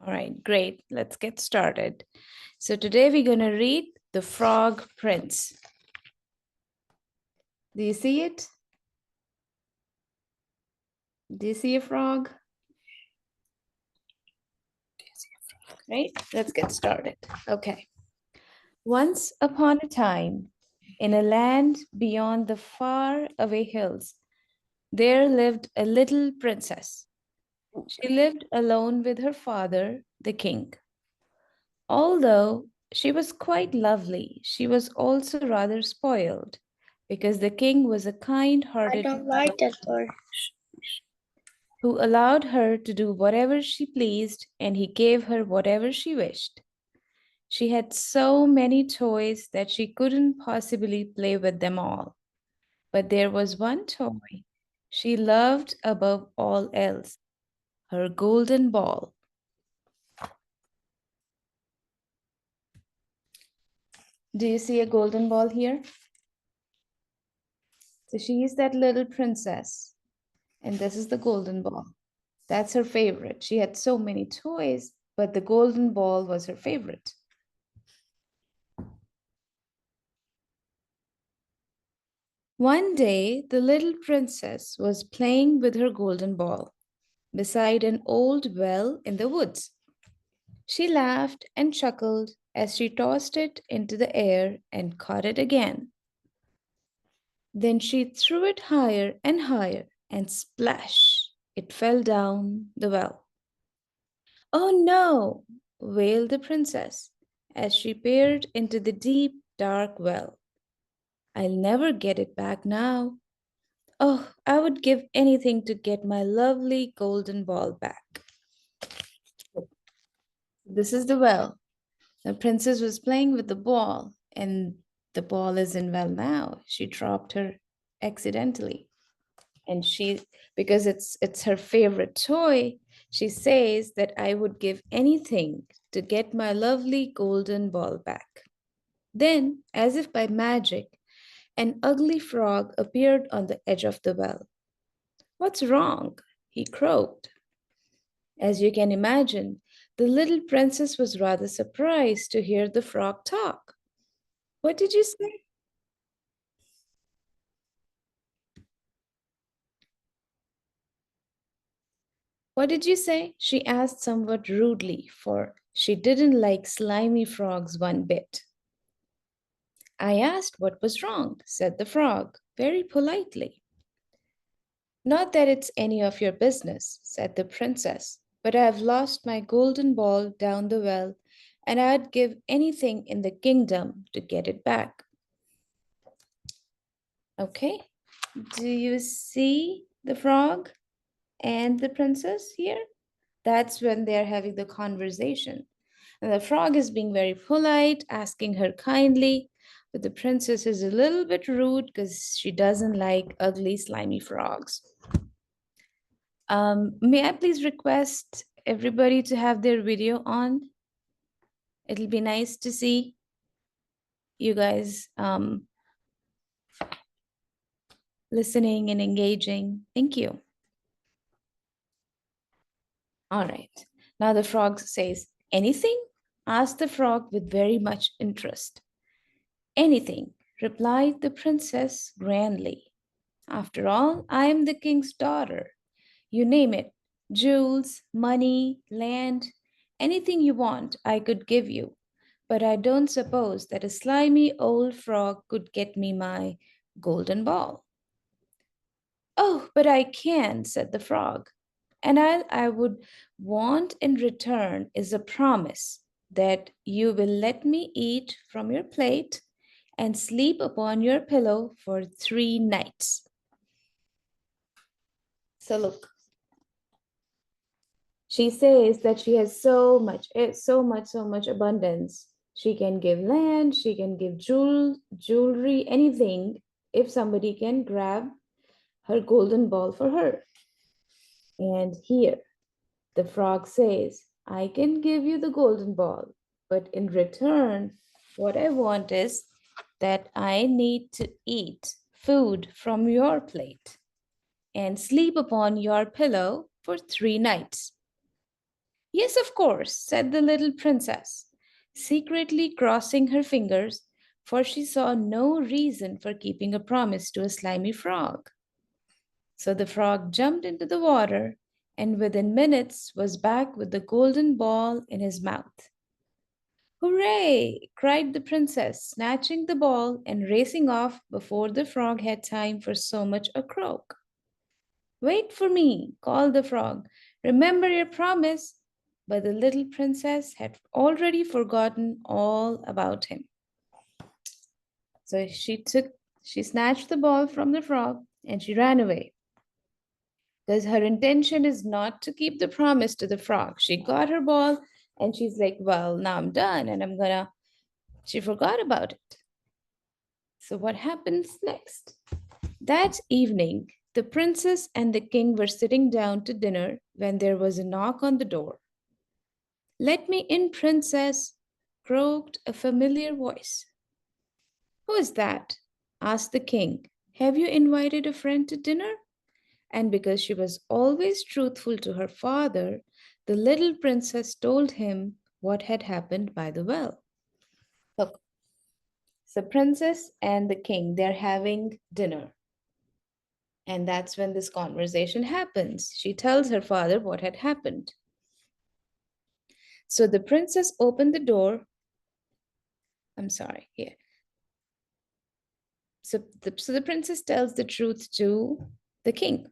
All right, great. Let's get started. So today we're going to read The Frog Prince. Do you see it? Do you see a frog? Right, let's get started. Okay. Once upon a time, in a land beyond the far away hills, there lived a little princess. She lived alone with her father, the king. Although she was quite lovely, she was also rather spoiled because the king was a kind I hearted don't like that word. who allowed her to do whatever she pleased and he gave her whatever she wished. She had so many toys that she couldn't possibly play with them all. But there was one toy she loved above all else, her golden ball. Do you see a golden ball here? So she is that little princess, and this is the golden ball. That's her favorite. She had so many toys, but the golden ball was her favorite. One day, the little princess was playing with her golden ball beside an old well in the woods. She laughed and chuckled as she tossed it into the air and caught it again. Then she threw it higher and higher, and splash! It fell down the well. Oh no! Wailed the princess as she peered into the deep, dark well. I'll never get it back now. Oh, I would give anything to get my lovely golden ball back. This is the well. The princess was playing with the ball, and the ball is in well now. She dropped her accidentally. And she, because it's her favorite toy, she says that I would give anything to get my lovely golden ball back. Then, as if by magic, an ugly frog appeared on the edge of the well. What's wrong? He croaked. As you can imagine, the little princess was rather surprised to hear the frog talk. What did you say? What did you say? She asked somewhat rudely, for she didn't like slimy frogs one bit. I asked what was wrong, said the frog, very politely. Not that it's any of your business, said the princess, but I have lost my golden ball down the well, and I'd give anything in the kingdom to get it back. Okay, do you see the frog and the princess here? That's when they're having the conversation. And the frog is being very polite, asking her kindly, but the princess is a little bit rude because she doesn't like ugly, slimy frogs. May I please request everybody to have their video on? It'll be nice to see you guys listening and engaging. Thank you. All right. Now the frog says, anything? Asked the frog with very much interest. Anything, replied the princess grandly. After all, I am the king's daughter. You name it, jewels, money, land, anything you want, I could give you. But I don't suppose that a slimy old frog could get me my golden ball. Oh, but I can, said the frog. And I would want in return is a promise that you will let me eat from your plate and sleep upon your pillow for 3 nights. So look, she says that she has so much abundance. She can give land, she can give jewelry, anything if somebody can grab her golden ball for her. And here, the frog says, I can give you the golden ball, but in return, what I want is that I need to eat food from your plate and sleep upon your pillow for 3 nights. Yes, of course, said the little princess, secretly crossing her fingers, for she saw no reason for keeping a promise to a slimy frog. So the frog jumped into the water and within minutes was back with the golden ball in his mouth. Hooray! Cried the princess, snatching the ball and racing off before the frog had time for so much a croak. Wait for me, called the frog. Remember your promise. But the little princess had already forgotten all about him. So she snatched the ball from the frog and she ran away. Because her intention is not to keep the promise to the frog. She got her ball and she's like, well, now I'm done and she forgot about it. So what happens next? That evening, the princess and the king were sitting down to dinner when there was a knock on the door. Let me in, princess, croaked a familiar voice. Who is that? Asked the king. Have you invited a friend to dinner? And because she was always truthful to her father, the little princess told him what had happened by the well. Look, the princess and the king, they're having dinner. And that's when this conversation happens. She tells her father what had happened. So the princess opened the door. I'm sorry, here. So the princess tells the truth to the king.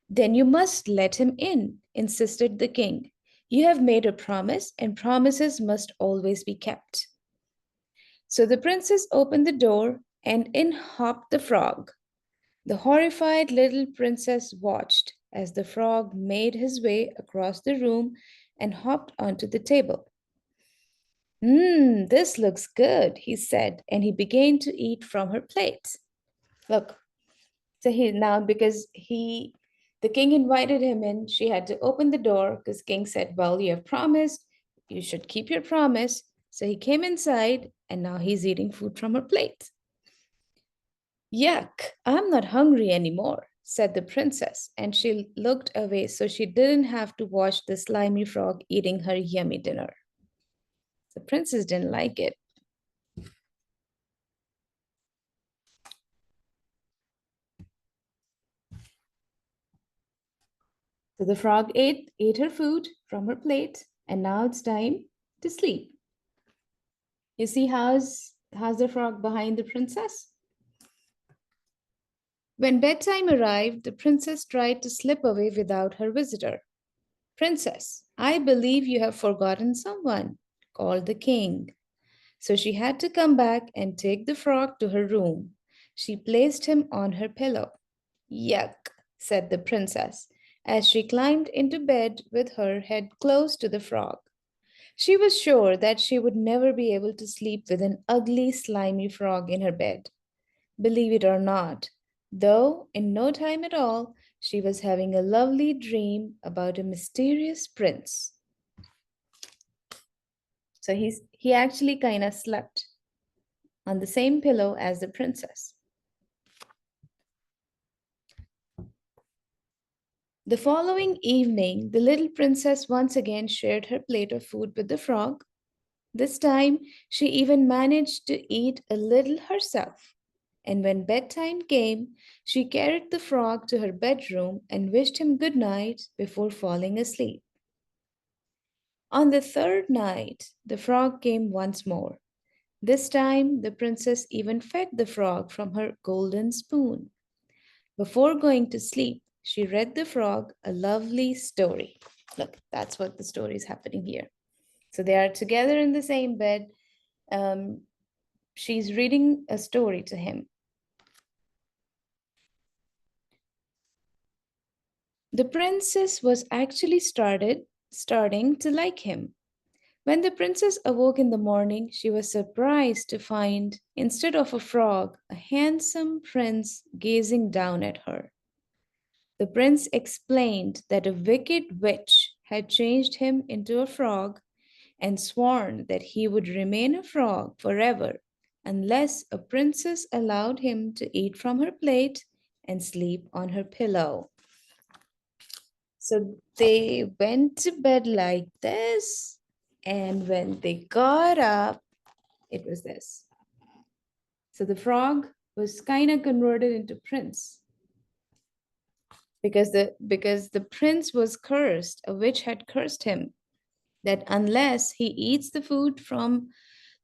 Then you must let him in, insisted the king. You have made a promise, and promises must always be kept. So the princess opened the door, and in hopped the frog. The horrified little princess watched as the frog made his way across the room and hopped onto the table. This looks good, he said, and he began to eat from her plate. Look, so he now because the king invited him in, she had to open the door because king said, well, you have promised, you should keep your promise. So he came inside and now he's eating food from her plate. Yuck, I'm not hungry anymore, said the princess, and she looked away so she didn't have to watch the slimy frog eating her yummy dinner. The princess didn't like it. So the frog ate her food from her plate, and now it's time to sleep. You see how's the frog behind the princess? When bedtime arrived, the princess tried to slip away without her visitor. Princess, I believe you have forgotten someone, called the king. So she had to come back and take the frog to her room. She placed him on her pillow. Yuck, said the princess, as she climbed into bed with her head close to the frog. She was sure that she would never be able to sleep with an ugly, slimy frog in her bed. Believe it or not, though in no time at all, she was having a lovely dream about a mysterious prince. So he actually kind of slept on the same pillow as the princess. The following evening, the little princess once again shared her plate of food with the frog. This time, she even managed to eat a little herself. And when bedtime came, she carried the frog to her bedroom and wished him good night before falling asleep. On the third night, the frog came once more. This time, the princess even fed the frog from her golden spoon. Before going to sleep, she read the frog a lovely story. Look, that's what the story is happening here. So they are together in the same bed. Um, she's reading a story to him. The princess was actually starting to like him. When the princess awoke in the morning, she was surprised to find, instead of a frog, a handsome prince gazing down at her. The prince explained that a wicked witch had changed him into a frog and sworn that he would remain a frog forever unless a princess allowed him to eat from her plate and sleep on her pillow. So they went to bed like this, and when they got up, it was this. So the frog was kind of converted into prince because the prince was cursed. A witch had cursed him that unless he eats the food from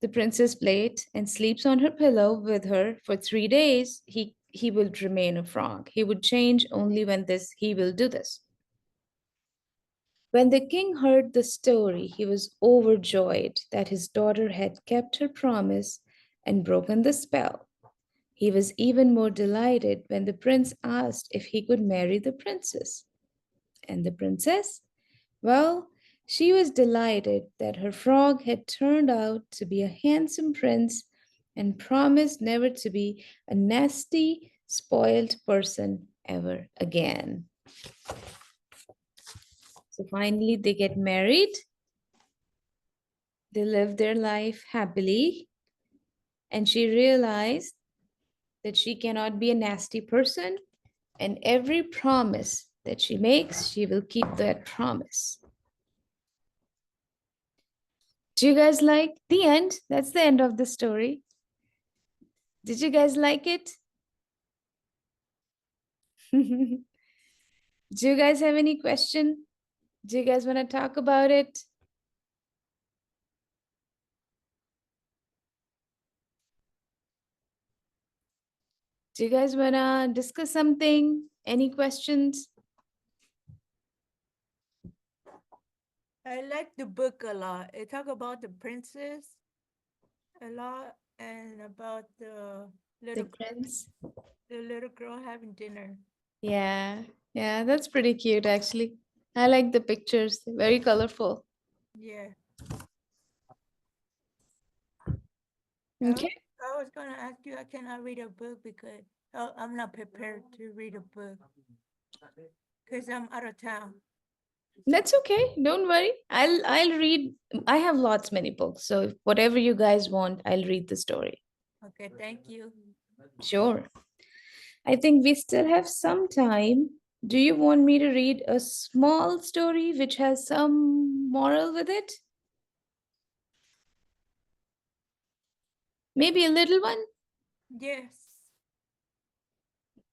the princess plate and sleeps on her pillow with her for 3 days, he will remain a frog. He would change only when this he will do this. When the king heard the story, he was overjoyed that his daughter had kept her promise and broken the spell. He was even more delighted when the prince asked if he could marry the princess. And the princess? Well, she was delighted that her frog had turned out to be a handsome prince and promised never to be a nasty, spoiled person ever again. So finally, they get married. They live their life happily. And she realized that she cannot be a nasty person. And every promise that she makes, she will keep that promise. Do you guys like the end? That's the end of the story. Did you guys like it? Do you guys have any question? Do you guys want to talk about it? Do you guys want to discuss something? Any questions? I like the book a lot. It talk about the princess a lot and about The prince? the little girl having dinner. Yeah, yeah, that's pretty cute actually. I like the pictures, very colorful. Yeah. Okay, I was gonna ask you. I cannot read a book because I'm not prepared to read a book because I'm out of town. that's okay. Don't worry. I'll read. I have lots many books, so if whatever you guys want, I'll read the story. Okay, thank you. Sure. I think we still have some time. Do you want me to read a small story which has some moral with it? Maybe a little one? Yes.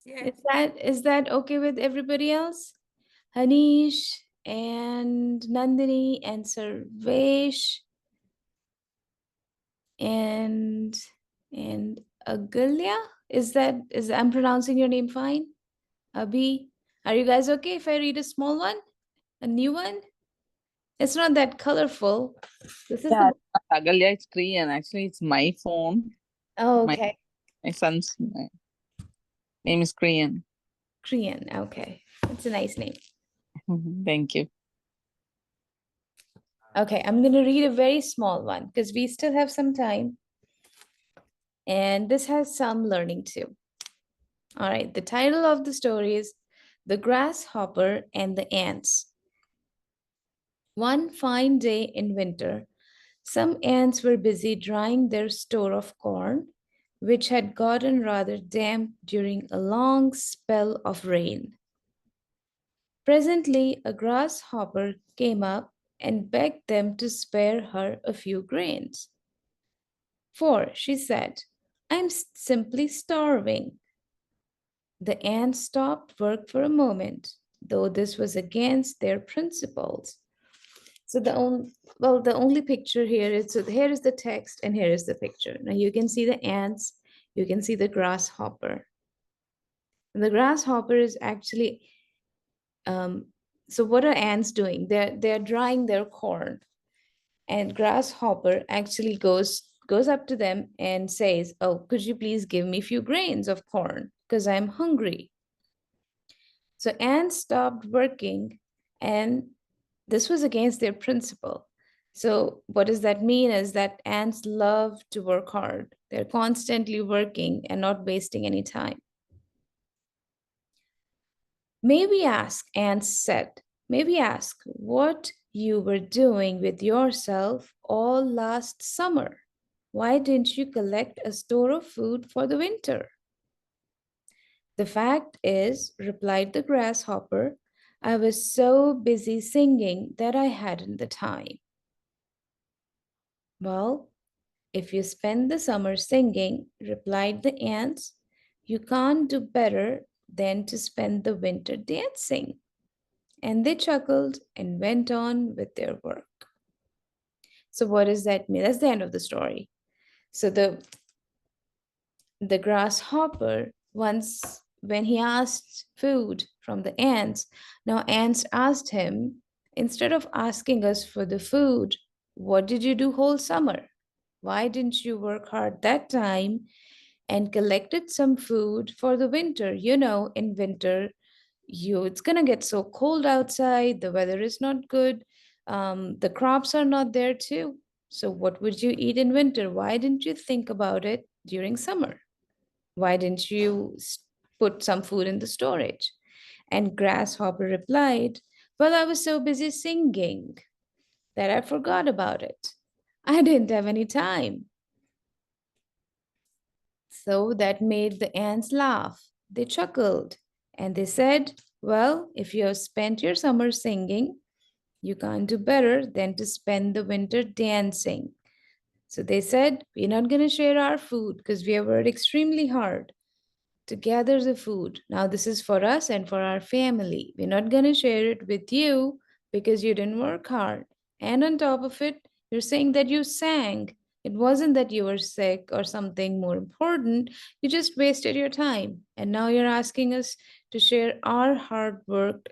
Is Yes. that okay with everybody else? Hanish and Nandini and Sarvesh and and Agalya? Is I'm pronouncing your name fine? Abhi, are you guys okay if I read a small one? A new one? It's not that colorful. This is Yeah, the Agalya, it's Korean. Actually, it's my phone. Oh, My okay. my son's name is Korean. Korean. Okay. It's a nice name. Thank you. Okay, I'm going to read a very small one because we still have some time. And this has some learning too. All right, the title of the story is The Grasshopper and the Ants. One fine day in winter, some ants were busy drying their store of corn, which had gotten rather damp during a long spell of rain. Presently, a grasshopper came up and begged them to spare her a few grains. For, she said, I'm simply starving. The ants stopped work for a moment, though this was against their principles. So the only picture here is so here is the text and here is the picture. Now you can see the ants, you can see the grasshopper. And the grasshopper is actually um, so what are ants doing? They're drying their corn, and grasshopper actually goes up to them and says, "Oh, could you please give me a few grains of corn because I'm hungry." So ants stopped working, and this was against their principle. So what does that mean is that ants love to work hard. They're constantly working and not wasting any time. May we ask, ants said, may we ask what you were doing with yourself all last summer? Why didn't you collect a store of food for the winter? The fact is, replied the grasshopper, I was so busy singing that I hadn't the time. Well, if you spend the summer singing, replied the ants, you can't do better than to spend the winter dancing. And they chuckled and went on with their work. So, what does that mean? That's the end of the story. So, the grasshopper once, when he asked food from the ants, now ants asked him, instead of asking us for the food, what did you do whole summer? Why didn't you work hard that time and collected some food for the winter? You know, in winter, it's gonna get so cold outside, the weather is not good, the crops are not there too. So what would you eat in winter? Why didn't you think about it during summer? Why didn't you put some food in the storage? And Grasshopper replied, well, I was so busy singing that I forgot about it. I didn't have any time. So that made the ants laugh. They chuckled and they said, well, if you have spent your summer singing, you can't do better than to spend the winter dancing. So they said, we're not going to share our food because we have worked extremely hard to gather the food. Now, this is for us and for our family. We're not going to share it with you because you didn't work hard. And on top of it, you're saying that you sang. It wasn't that you were sick or something more important. You just wasted your time. And now you're asking us to share our hard worked,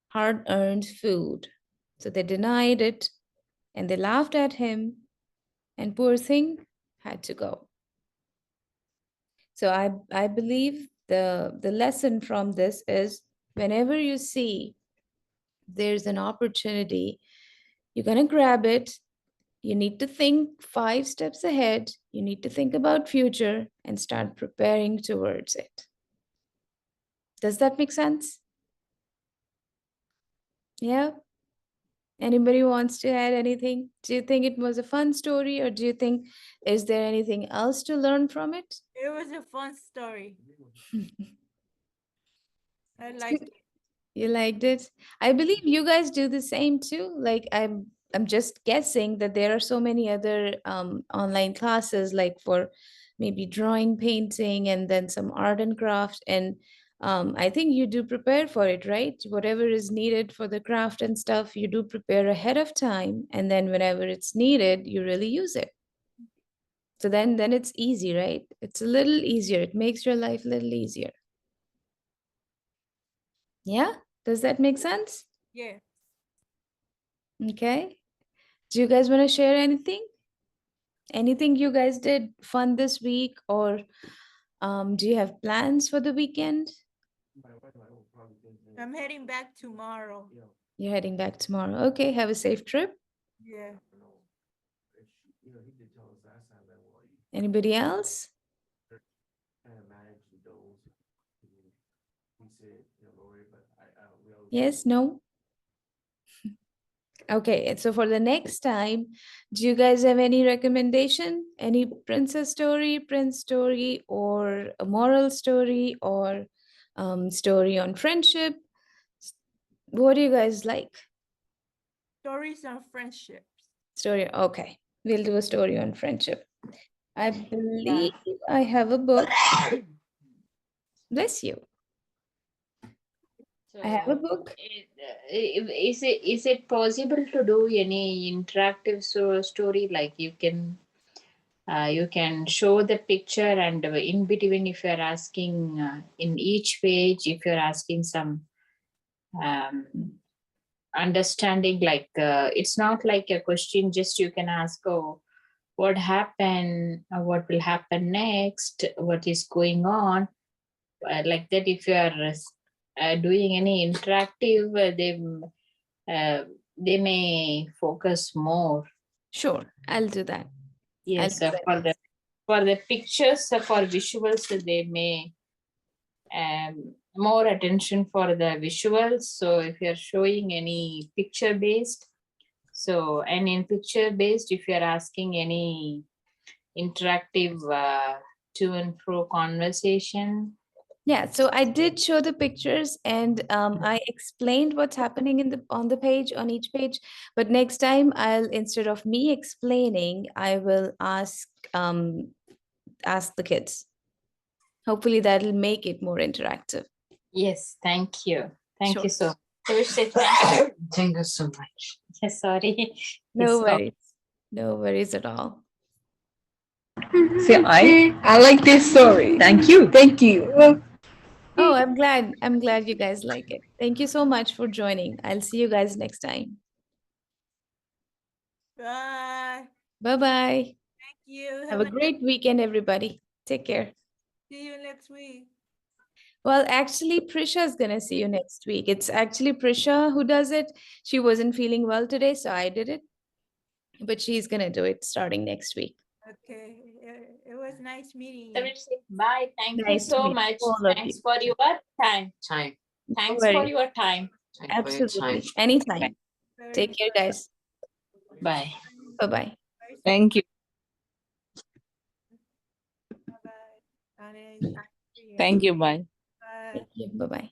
hard earned food. So they denied it and they laughed at him. And poor thing had to go. So I believe the lesson from this is whenever you see there's an opportunity, you're gonna grab it. You need to think 5 steps ahead. You need to think about future and start preparing towards it. Does that make sense? Yeah. Anybody wants to add anything? Do you think it was a fun story, or do you think is there anything else to learn from it? It was a fun story. I liked it. You liked it? I believe you guys do the same too. Like I'm just guessing that there are so many other online classes like for maybe drawing, painting, and then some art and craft. And I think you do prepare for it, right? Whatever is needed for the craft and stuff, you do prepare ahead of time, and then whenever it's needed, you really use it. So then it's easy, right? It's a little easier. It makes your life a little easier. Yeah? Does that make sense? Yeah. Okay. Do you guys want to share anything? Anything you guys did fun this week, or do you have plans for the weekend? I'm heading back tomorrow. You're heading back tomorrow. Okay, have a safe trip. Yeah. Anybody else? Yes, no? Okay, and so for the next time, do you guys have any recommendation? Any princess story, prince story, or a moral story, or story on friendship? What do you guys like? Stories on friendships. Story, okay. We'll do a story on friendship. I believe I have a book. Bless you. I have a So, book. is it possible to do any interactive story like you can show the picture and in between if you're asking in each page if you're asking some um, understanding like it's not like a question just you can ask oh what happened what will happen next what is going on like that if you are doing any interactive uh, they may focus more. Sure, I'll do that. I'll Yes, do that. for the pictures for visuals they may more attention for the visuals. So if you're showing any picture based, so and in picture based, if you're asking any interactive to and fro conversation, Yeah, so I did show the pictures and I explained what's happening in the on the page on each page. But next time I'll instead of me explaining, I will ask the kids. Hopefully that'll make it more interactive. Yes, thank you. Thank Sure. you so much. I wish say thank you. Thank you so much. Yes, sorry. No Yes, worries. No worries at all. See, I like this story. Thank you. Thank you. Oh, I'm glad. I'm glad you guys like it. Thank you so much for joining. I'll see you guys next time. Bye. Bye-bye. Thank you. Have a great weekend, everybody. Take care. See you next week. Well, actually, Prisha is gonna see you next week. It's actually Prisha who does it. She wasn't feeling well today, so I did it. But she's gonna do it starting next week. Okay. It was nice meeting I you. will say bye. Thank you Nice to so meet much. all of Thanks you. for your time. Time. No Thanks for worries. your time. Thank you for your Absolutely. time. Anytime. Very Take care, guys. Bye. Bye-bye. very Thank you. Bye-bye. Thank you. Bye. Bye. Thank you. Bye-bye.